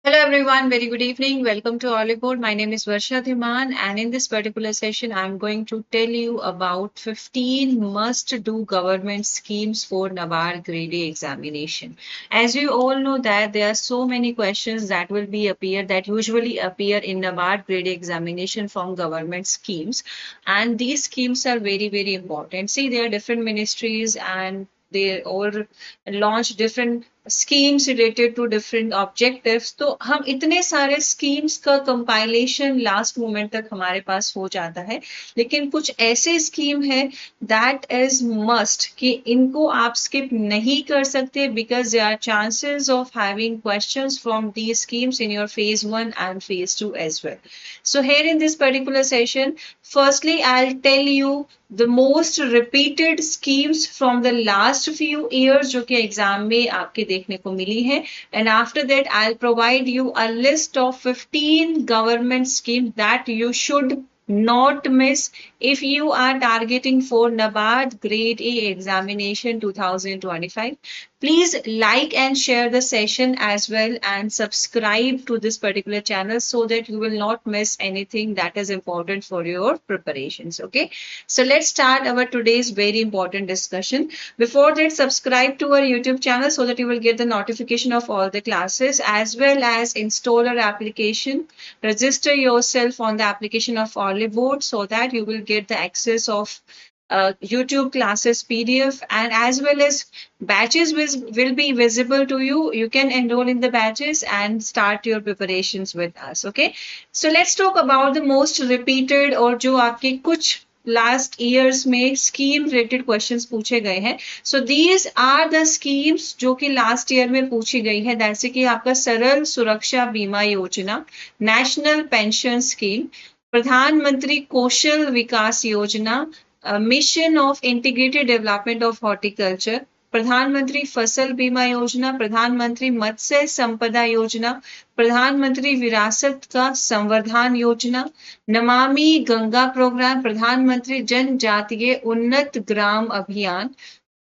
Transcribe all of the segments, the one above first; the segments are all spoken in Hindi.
Hello everyone, very good evening. Welcome to Olive. My name is Varsha Dhiman, and in this particular session, I'm going to tell you about 15 must-do government schemes for NABARD Grade A examination. As you all know that there are so many questions that usually appear in NABARD Grade A examination from government schemes, and these schemes are very important. See, there are different ministries and they all launch different schemes related to different objectives. तो हम इतने सारे schemes का compilation last moment तक हमारे पास हो जाता है, लेकिन कुछ ऐसे scheme है that is must कि इनको आप skip नहीं कर सकते because there are chances of having questions from these schemes in your phase 1 and phase 2 as well. So here in this particular session, firstly I'll tell you the most repeated schemes from the last few years जो कि एग्जाम में आपके देखने को मिली है, and after that I'll provide you a list of 15 government schemes that you should not miss if you are targeting for NABARD Grade A examination 2025. Please like and share the session as well and subscribe to this particular channel so that you will not miss anything that is important for your preparations. Okay, so let's start our today's very important discussion. Before that, subscribe to our YouTube channel so that you will get the notification of all the classes as well as install our application. Register yourself on the application of Olive Board so that you will get the access of YouTube classes PDF, and as well as batches will be visible to you. You can enroll in the batches and start your preparations with us. Okay, so let's talk about the most repeated और जो आपके कुछ लास्ट ईयर्स में स्कीम रिलेटेड क्वेश्चंस पूछे गए हैं. So these are the schemes जो कि लास्ट ईयर में पूछी गई है, जैसे कि आपका सरल सुरक्षा बीमा योजना, नेशनल पेंशन स्कीम, प्रधानमंत्री कौशल विकास योजना, mission of integrated development of horticulture, प्रधानमंत्री फसल बीमा योजना, प्रधानमंत्री मत्स्य संपदा योजना, प्रधानमंत्री विरासत का संवर्धन योजना, नमामि गंगा प्रोग्राम, प्रधानमंत्री जनजातीय उन्नत ग्राम अभियान,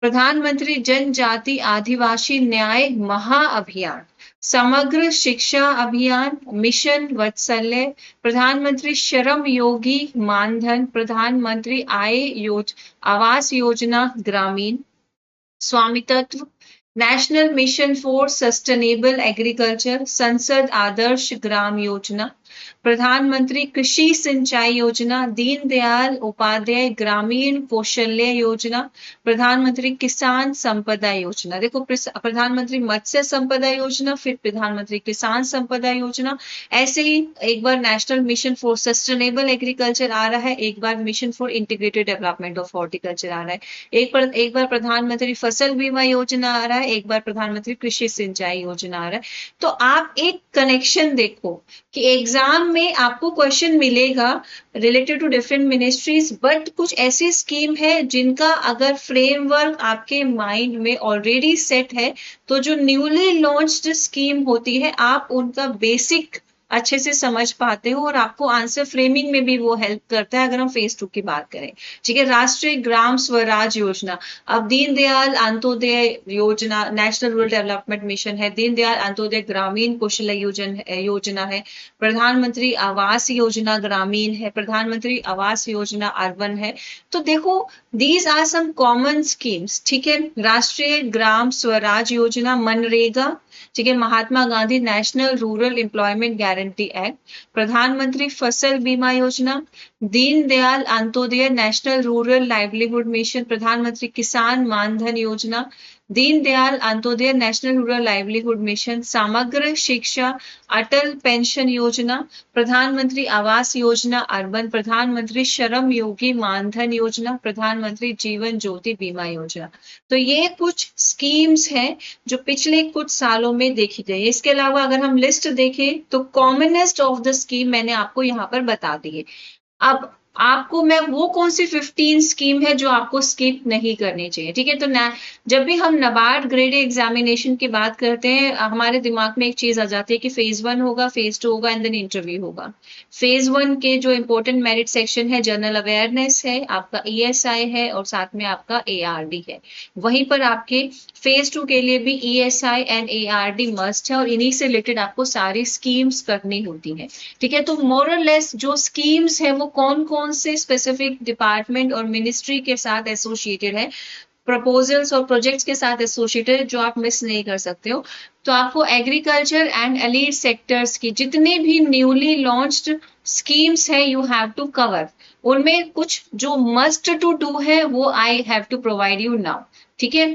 प्रधानमंत्री जनजाति आदिवासी न्याय महाअभियान, समग्र शिक्षा अभियान, मिशन वात्सल्य, प्रधानमंत्री श्रम योगी मानधन, प्रधानमंत्री आवास योजना ग्रामीण, स्वामित्व, national mission for sustainable agriculture, संसद आदर्श ग्राम योजना, प्रधानमंत्री कृषि सिंचाई योजना, दीनदयाल उपाध्याय ग्रामीण कौशल्य योजना, प्रधानमंत्री किसान संपदा योजना. देखो, प्रधानमंत्री मत्स्य संपदा योजना, फिर प्रधानमंत्री किसान संपदा योजना, ऐसे ही एक बार national mission for sustainable agriculture आ रहा है, एक बार mission for integrated development of horticulture आ रहा है, एक बार प्रधानमंत्री फसल बीमा योजना आ रहा है, एक बार प्रधानमंत्री कृषि सिंचाई योजना आ रहा है. तो आप एक कनेक्शन देखो कि एग्जाम में आपको क्वेश्चन मिलेगा related to different ministries, but कुछ ऐसी स्कीम है जिनका अगर फ्रेमवर्क आपके माइंड में ऑलरेडी सेट है, तो जो न्यूली लॉन्च्ड स्कीम होती है आप उनका बेसिक अच्छे से समझ पाते हो और आपको आंसर फ्रेमिंग में भी वो हेल्प करता है. अगर हम फेज 2 की बात करें, ठीक है, राष्ट्रीय ग्राम स्वराज योजना, अब दीनदयाल अंत्योदय योजना नेशनल रूरल डेवलपमेंट मिशन है, दीनदयाल अंत्योदय ग्रामीण कौशल योजना है, प्रधानमंत्री आवास योजना ग्रामीण है, प्रधानमंत्री आवास योजना अर्बन है. तो देखो, these are some common schemes. ठीक है, राष्ट्रीय ग्राम स्वराज योजना, मनरेगा, ठीक है, Mahatma Gandhi national rural employment guarantee act, Pradhan Mantri Fasal Bima Yojana, Deendayal Antyodaya national rural livelihood mission, Pradhan Mantri Kisan Maandhan Yojana, Deendayal Antyodaya national rural livelihood mission, Samagra Shiksha, अटल पेंशन योजना, प्रधानमंत्री आवास योजना अर्बन, प्रधानमंत्री श्रम योगी मानधन योजना, प्रधानमंत्री जीवन ज्योति बीमा योजना. तो ये कुछ स्कीम्स हैं जो पिछले कुछ सालों में देखी गई. इसके अलावा अगर हम लिस्ट देखें तो कॉमनेस्ट ऑफ द स्कीम मैंने आपको यहाँ पर बता दी है. अब आपको मैं वो कौन सी 15 स्कीम है जो आपको स्किप नहीं करनी चाहिए, ठीक है। तो जब भी हम नाबार्ड ग्रेड ए एग्जामिनेशन की बात करते हैं, हमारे दिमाग में एक चीज आ जाती है कि फेज 1 होगा, फेज 2 होगा एंड देन इंटरव्यू होगा। फेज 1 के जो इंपॉर्टेंट मेरिट सेक्शन है, जनरल अवेयरनेस है, आपका ईएसआई है और साथ में आपका एआरडी है। वहीं पर आपके फेज 2 के लिए भी ईएसआई एंड एआरडी मस्ट है और इन्हीं से रिलेटेड आपको सारी स्कीम्स करनी होती है, ठीक है। तो मोरल लेस जो स्कीम्स है वो कौन कौन से स्पेसिफिक डिपार्टमेंट और मिनिस्ट्री के साथ एसोसिएटेड है, प्रपोजल्स और प्रोजेक्ट्स के साथ एसोसिएटेड, जो आप मिस नहीं कर सकते हो। तो आपको एग्रीकल्चर एंड एलीड सेक्टर्स की जितनी भी न्यूली लॉन्च्ड स्कीम्स है यू हैव टू कवर। उनमें कुछ जो मस्ट टू डू है वो I have to provide you now, ठीक है।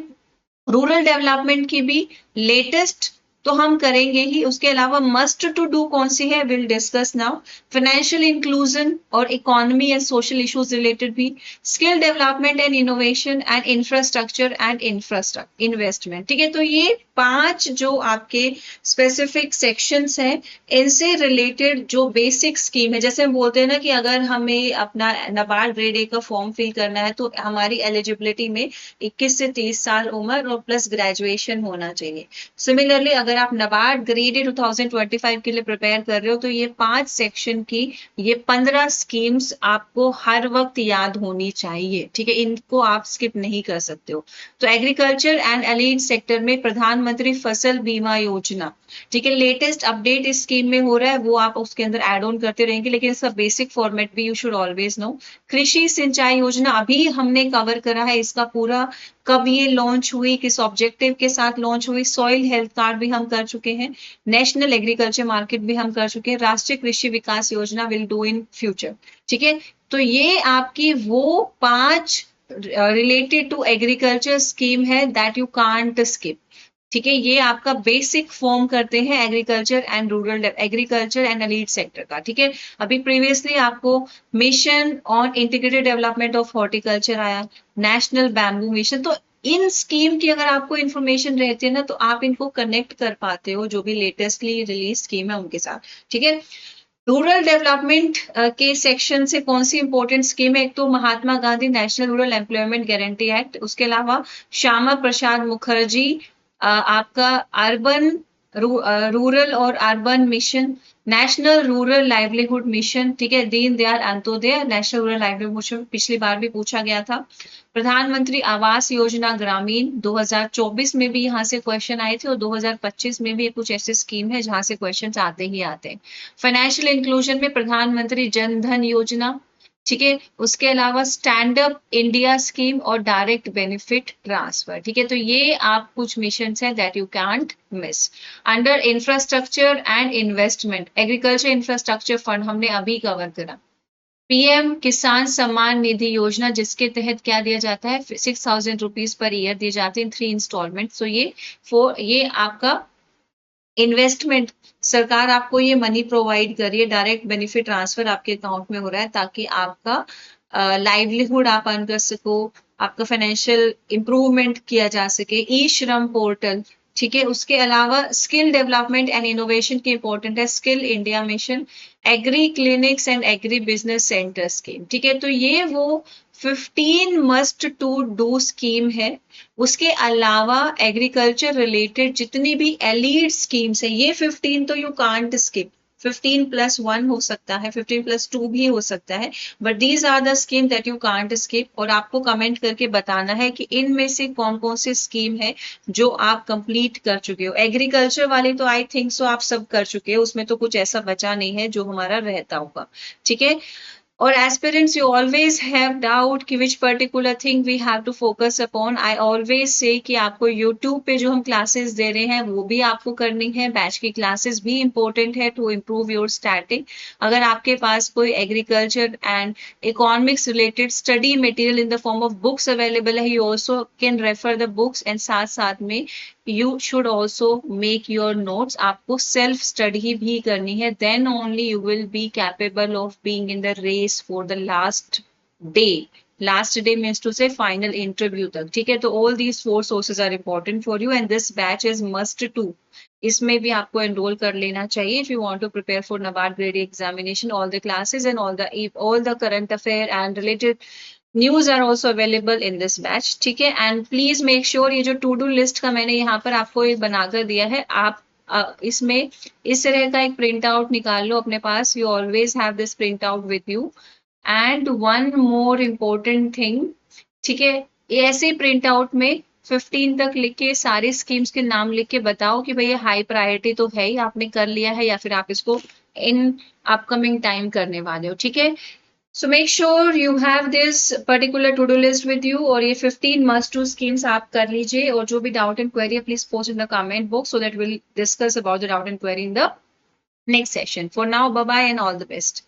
रूरल डेवलपमेंट की भी लेटेस्ट तो हम करेंगे ही, उसके अलावा मस्ट टू डू कौन सी है will discuss now. Financial inclusion और economy and social issues related भी, skill development and innovation and infrastructure and investment, ठीक है। तो ये 5 जो आपके स्पेसिफिक सेक्शंस हैं, इनसे रिलेटेड जो बेसिक स्कीम है, जैसे हम बोलते हैं ना कि अगर हमें अपना नाबार्ड ग्रेड ए का फॉर्म फिल करना है तो हमारी एलिजिबिलिटी में 21 से 30 साल उम्र और प्लस ग्रेजुएशन होना चाहिए। सिमिलरली अगर आप नाबार्ड ग्रेड ए 2025 के लिए प्रिपेयर कर रहे हो तो ये 5 सेक्शन की ये 15 स्कीम्स आपको हर वक्त याद होनी चाहिए, ठीक है। इनको आप स्किप नहीं कर सकते हो। तो एग्रीकल्चर एंड एलीड सेक्टर में प्रधानमंत्री फसल बीमा योजना, ठीक है, लेटेस्ट अपडेट इस स्कीम में हो रहा है, वो आप उसके अंदर एड ऑन करते रहेंगे, लेकिन इसका बेसिक फॉर्मेट भी यू शुड ऑलवेज नो। कृषि सिंचाई योजना अभी हमने कवर करा है, इसका पूरा कब ये लॉन्च हुई, किस ऑब्जेक्टिव के साथ लॉन्च हुई, सॉइल हेल्थ कार्ड भी हम कर चुके हैं, नेशनल एग्रीकल्चर मार्केट भी हम कर चुके हैं, राष्ट्रीय कृषि विकास योजना विल डू इन फ्यूचर, ठीक है। तो ये आपकी वो 5 रिलेटेड टू एग्रीकल्चर स्कीम है दैट यू कांट स्किप, ठीक है। ये आपका बेसिक फॉर्म करते हैं एग्रीकल्चर एंड एलीड सेक्टर का, ठीक है। अभी प्रीवियसली आपको mission on integrated development of horticulture आया, नेशनल बैम्बू मिशन। तो इन स्कीम की अगर आपको इन्फॉर्मेशन रहती है ना तो आप इनको कनेक्ट कर पाते हो जो भी लेटेस्टली रिलीज स्कीम है उनके साथ, ठीक है। रूरल डेवलपमेंट के सेक्शन से कौन सी इंपॉर्टेंट स्कीम है, एक तो Mahatma Gandhi national rural employment guarantee act, उसके अलावा श्यामा प्रसाद मुखर्जी आपका अर्बन रूरल और urban mission, national rural livelihood mission, ठीक है, Deendayal Antyodaya national rural livelihood mission पिछली बार भी पूछा गया था। प्रधानमंत्री आवास योजना ग्रामीण 2024 में भी यहाँ से क्वेश्चन आए थे और 2025 में भी कुछ ऐसे स्कीम है जहां से क्वेश्चन आते ही आते हैं। फाइनेंशियल इंक्लूजन में प्रधानमंत्री जन धन योजना, ठीक है, उसके अलावा स्टैंड अप इंडिया स्कीम और डायरेक्ट बेनिफिट ट्रांसफर, ठीक है। तो ये आप कुछ मिशन है that you can't miss. Under infrastructure and investment, agriculture infrastructure fund हमने अभी कवर करा। पीएम किसान सम्मान निधि योजना जिसके तहत क्या दिया जाता है, 6,000 रुपीज पर ईयर दिए जाते हैं 3 इंस्टॉलमेंट। सो ये आपका इन्वेस्टमेंट, सरकार आपको ये मनी प्रोवाइड कर रही है, डायरेक्ट बेनिफिट ट्रांसफर आपके अकाउंट में हो रहा है ताकि आपका लाइवलीहुड आप अर्न कर सको, आपका फाइनेंशियल इंप्रूवमेंट किया जा सके। ई श्रम पोर्टल, ठीक है। उसके अलावा स्किल डेवलपमेंट एंड इनोवेशन की इंपॉर्टेंट है, skill India mission, agri clinics and agri business centre scheme, ठीक है। तो ये वो 15 मस्ट टू डू स्कीम है। उसके अलावा एग्रीकल्चर रिलेटेड जितनी भी एलीड स्कीम्स है ये 15 तो यू कांट स्किप। 15+1 हो सकता है, 15+2 भी हो सकता है, but these are the scheme that you can't skip. और आपको कमेंट करके बताना है कि इनमें से कौन कौन सी स्कीम है जो आप कंप्लीट कर चुके हो। एग्रीकल्चर वाले तो आई थिंक सो आप सब कर चुके हो, उसमें तो कुछ ऐसा बचा नहीं है जो हमारा रहता होगा, ठीक है। और aspirants you always have doubt कि which particular thing we have to focus upon, I always say कि आपको YouTube पे जो हम क्लासेस दे रहे हैं वो भी आपको करनी है, बैच की क्लासेस भी important है to improve your static। अगर आपके पास कोई agriculture and economics related study material in the form of books available है, you also can refer the books and साथ साथ में you should also make your notes। आपको सेल्फ स्टडी भी करनी है, then only you will be capable of being in the race for the last day। Last day means to say final interview तक, ठीक है। तो all these 4 sources are important for you and this batch is must to इसमें भी आपको एनरोल कर लेना चाहिए if you want to prepare for NABARD grade examination. All the classes and all the current affair and related news are also available in this batch. ठीक है. एंड प्लीज मेक श्योर ये जो टू डू लिस्ट का मैंने यहाँ पर आपको एक बनाकर दिया है, आप इसमें इस तरह का एक प्रिंट आउट निकाल लो अपने पास. You always have this print out with you. And one more important thing, ठीक है, ऐसे प्रिंट आउट में 15 तक लिख के सारी स्कीम्स के नाम लिख के बताओ कि भाई ये हाई प्रायोरिटी तो है ही, आपने कर लिया है या फिर आप इसको इन अपकमिंग टाइम करने वाले हो. ठीक है. So make sure you have this particular to-do list with you और ये 15 must do schemes आप कर लीजिए. और जो भी doubt and query है please post in the comment box so that we'll discuss about the doubt and query in the next session. For now, bye bye and all the best.